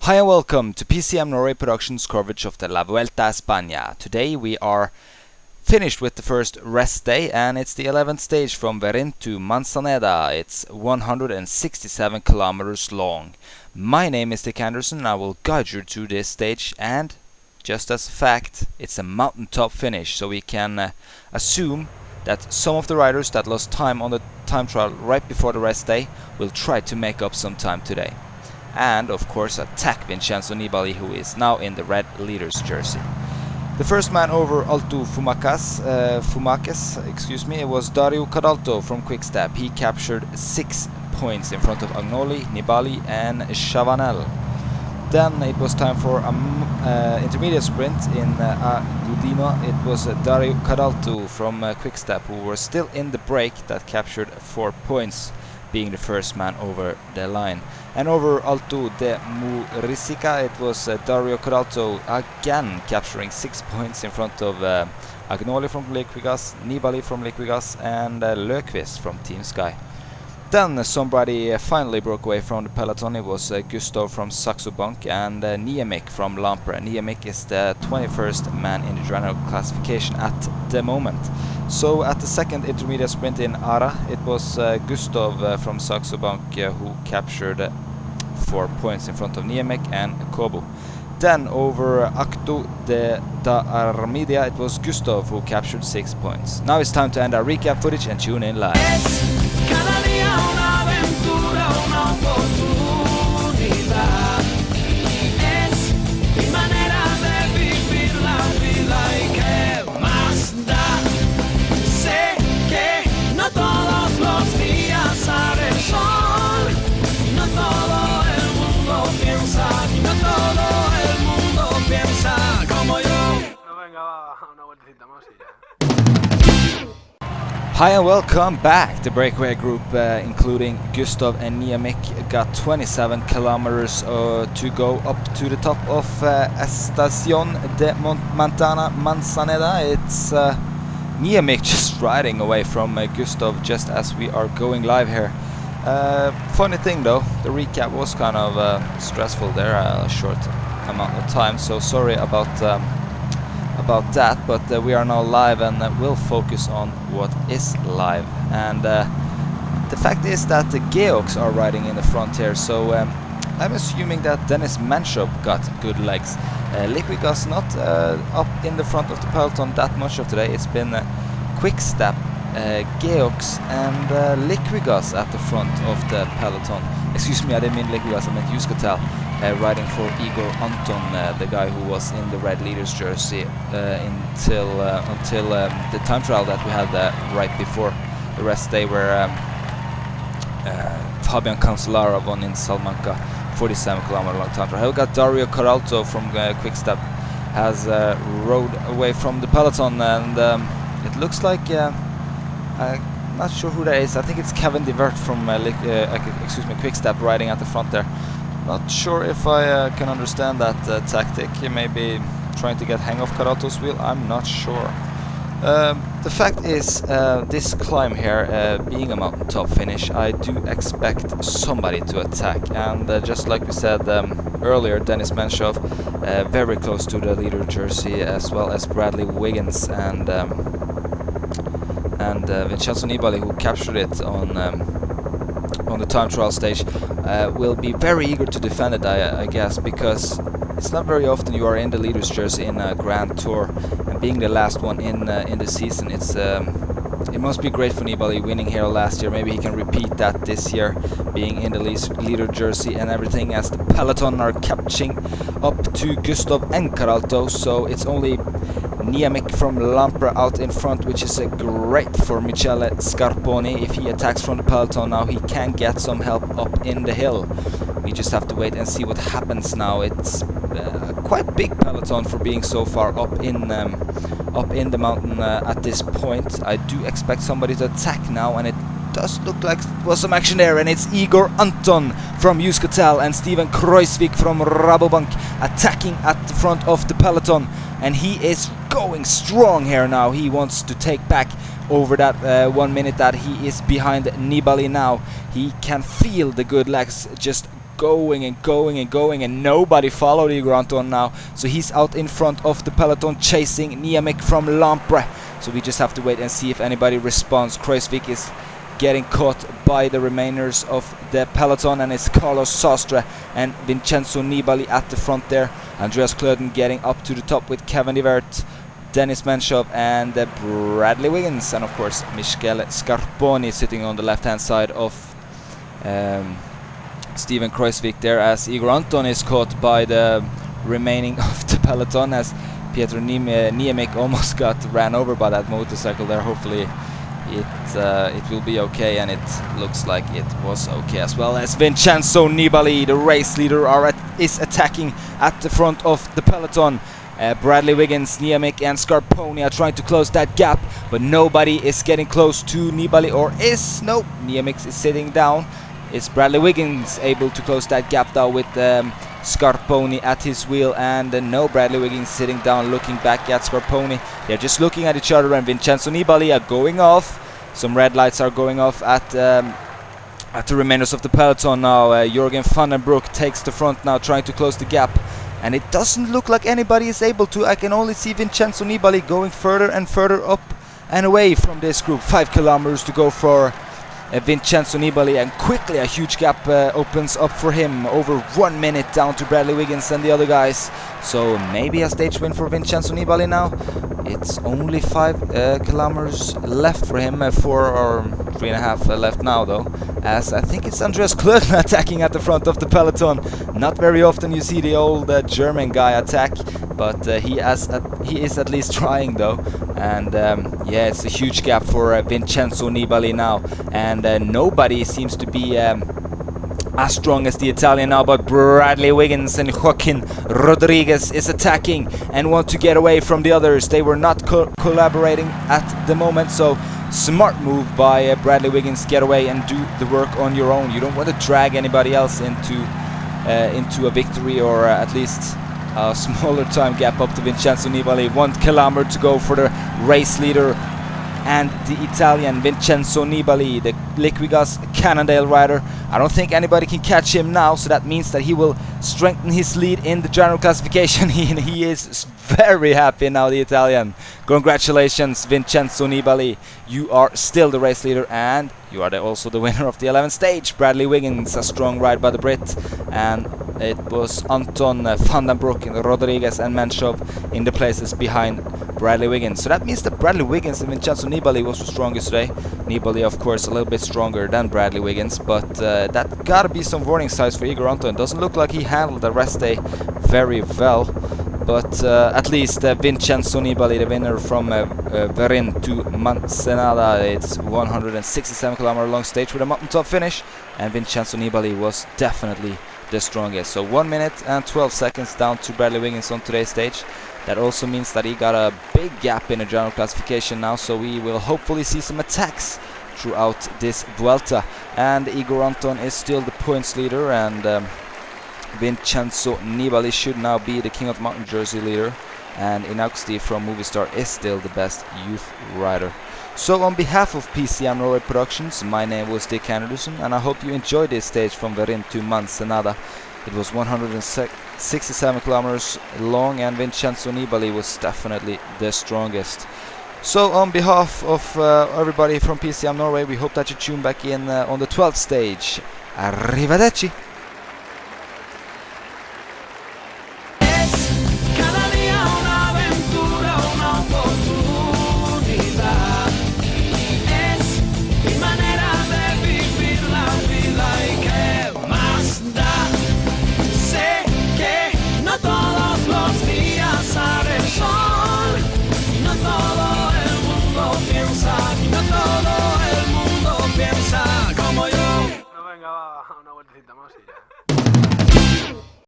Hi and welcome to PCMNorway Productions coverage of the La Vuelta España. Today we are finished with the first rest day and it's the 11th stage from Verín to Manzaneda. It's 167 kilometers long. My name is Dick Anderson and I will guide you through this stage, and just as a fact, it's a mountaintop finish, so we can assume that some of the riders that lost time on the time trial right before the rest day will try to make up some time today. And of course attack Vincenzo Nibali, who is now in the red leader's jersey. The first man over Alto Fumaces, it was Dario Cadalto from Quickstep. He captured 6 points in front of Agnoli, Nibali and Chavanel. Then it was time for an intermediate sprint in Agudino. It was Dario Cadalto from Quickstep, who were still in the break, that captured 4 points, being the first man over the line. And over Alto de Muricica, it was Dario Cadalto again capturing 6 points in front of Agnoli from Liquigas, Nibali from Liquigas and Löfqvist from Team Sky. Then somebody finally broke away from the peloton. It was Gustav from Saxo Bank and Niemic from Lampre. Niemic is the 21st man in the general classification at the moment. So at the second intermediate sprint in Ara, it was Gustav from Saxo Bank who captured 4 points in front of Niemic and Kobo. Then over Acto de da Armidia, it was Gustav who captured 6 points. Now it's time to end our recap footage and tune in live. Hi and welcome back. The breakaway group, including Gustav and Niemic, got 27 kilometers to go up to the top of Estación de Montana Manzaneda. It's Niemic just riding away from Gustav just as we are going live here. Funny thing though, the recap was kind of stressful there, a short amount of time, so sorry about that, but we are now live and we'll focus on what is live. And the fact is that the Geox are riding in the front here, so I'm assuming that Dennis Manshop got good legs. Liquigas not up in the front of the peloton that much of today. It's been Quickstep, Geox and Liquigas at the front of the peloton. Excuse me, I didn't mean Liquigas, I meant Euskatel. Riding for Igor Anton, the guy who was in the red leader's jersey until the time trial that we had right before the rest day, where Fabian Cancellara won in Salamanca, 47 kilometer long time trial. We got Dario Cadalto from Quickstep has rode away from the peloton, and it looks like I'm not sure who that is. I think it's Kevin De Wert from Quickstep riding at the front there. Not sure if I can understand that tactic. He may be trying to get hang of Cadalto's wheel, I'm not sure. The fact is, this climb here, being a mountaintop finish, I do expect somebody to attack. And just like we said earlier, Dennis Manshov very close to the leader jersey, as well as Bradley Wiggins and Vincenzo Nibali, who captured it on the time trial stage, will be very eager to defend it, I guess, because it's not very often you are in the leader's jersey in a Grand Tour, and being the last one in the season, it must be great for Nibali winning here last year. Maybe he can repeat that this year, being in the leader jersey and everything, as the peloton are catching up to Gustav and Cadalto. So it's only Niemic from Lampre out in front, which is great for Michele Scarponi. If he attacks from the peloton now, he can get some help up in the hill. We just have to wait and see what happens now. It's quite big peloton for being so far up in the mountain at this point. I do expect somebody to attack now, and it does look like there was some action there, and it's Igor Anton from Euskatel and Steven Kruijswijk from Rabobank attacking at the front of the peloton, and he is going strong here now. He wants to take back over that 1 minute that he is behind Nibali now. He can feel the good legs just going and going and going, and nobody followed Igor Anton now. So he's out in front of the peloton chasing Niemiec from Lampre. So we just have to wait and see if anybody responds. Kruijswijk is getting caught by the remainers of the peloton, and it's Carlos Sastre and Vincenzo Nibali at the front there. Andreas Klöden getting up to the top with Kevin de Weert, Dennis Menchov and Bradley Wiggins, and of course Michele Scarponi sitting on the left hand side of Steven Kruijswijk there, as Igor Anton is caught by the remaining of the peloton, as Pietro Niemiec almost got ran over by that motorcycle there. Hopefully it will be okay, and it looks like it was okay, as well as Vincenzo Nibali, the race leader, is attacking at the front of the peloton. Bradley Wiggins, Niemiec and Scarponi are trying to close that gap, but nobody is getting close to Nibali, or no, Niemiec is sitting down. It's Bradley Wiggins able to close that gap now with Scarponi at his wheel, and no, Bradley Wiggins sitting down looking back at Scarponi. They're just looking at each other, and Vincenzo Nibali are going off. Some red lights are going off at the remainders of the peloton now. Jürgen van den Broek takes the front now, trying to close the gap, and it doesn't look like anybody is able to. I can only see Vincenzo Nibali going further and further up and away from this group. 5 kilometers to go for Vincenzo Nibali, and quickly a huge gap opens up for him, over 1 minute down to Bradley Wiggins and the other guys. So maybe a stage win for Vincenzo Nibali now. It's only 5 kilometers left for him, 4 or 3.5 left now though, as I think it's Andreas Klöden attacking at the front of the peloton. Not very often you see the old German guy attack, but he is at least trying though. And yeah, it's a huge gap for Vincenzo Nibali now, and nobody seems to be as strong as the Italian now, but Bradley Wiggins and Joaquin Rodriguez is attacking and want to get away from the others. They were not collaborating at the moment, so smart move by Bradley Wiggins. Get away and do the work on your own. You don't want to drag anybody else into a victory, or at least a smaller time gap up to Vincenzo Nibali. 1 kilometer to go for the race leader and the Italian Vincenzo Nibali, the Liquigas Cannondale rider. I don't think anybody can catch him now, so that means that he will strengthen his lead in the general classification. He is very happy now, the Italian. Congratulations, Vincenzo Nibali. You are still the race leader, and you are also the winner of the 11th stage. Bradley Wiggins, a strong ride by the Brit, and it was Anton van den Broek, Rodriguez and Menchov in the places behind Bradley Wiggins. So that means that Bradley Wiggins and Vincenzo Nibali was the strongest today. Nibali, of course, a little bit stronger than Bradley Wiggins, but that gotta be some warning signs for Igor Anton. Doesn't look like he handled the rest day very well, but at least Vincenzo Nibali, the winner from Verin to Manzaneda. It's 167 kilometer long stage with a mountaintop finish, and Vincenzo Nibali was definitely the strongest. So 1 minute and 12 seconds down to Bradley Wiggins on today's stage. That also means that he got a big gap in the general classification now, so we will hopefully see some attacks throughout this Vuelta. And Igor Anton is still the points leader, and Vincenzo Nibali should now be the King of the Mountain jersey leader, and Inauxti from Movistar is still the best youth rider. So on behalf of PCMNorway Productions, my name was Dick Anderson, and I hope you enjoyed this stage from Verin to Manzaneda. It was 167 kilometers long, and Vincenzo Nibali was definitely the strongest. So on behalf of everybody from PCMNorway, we hope that you tune back in on the 12th stage. Arrivederci!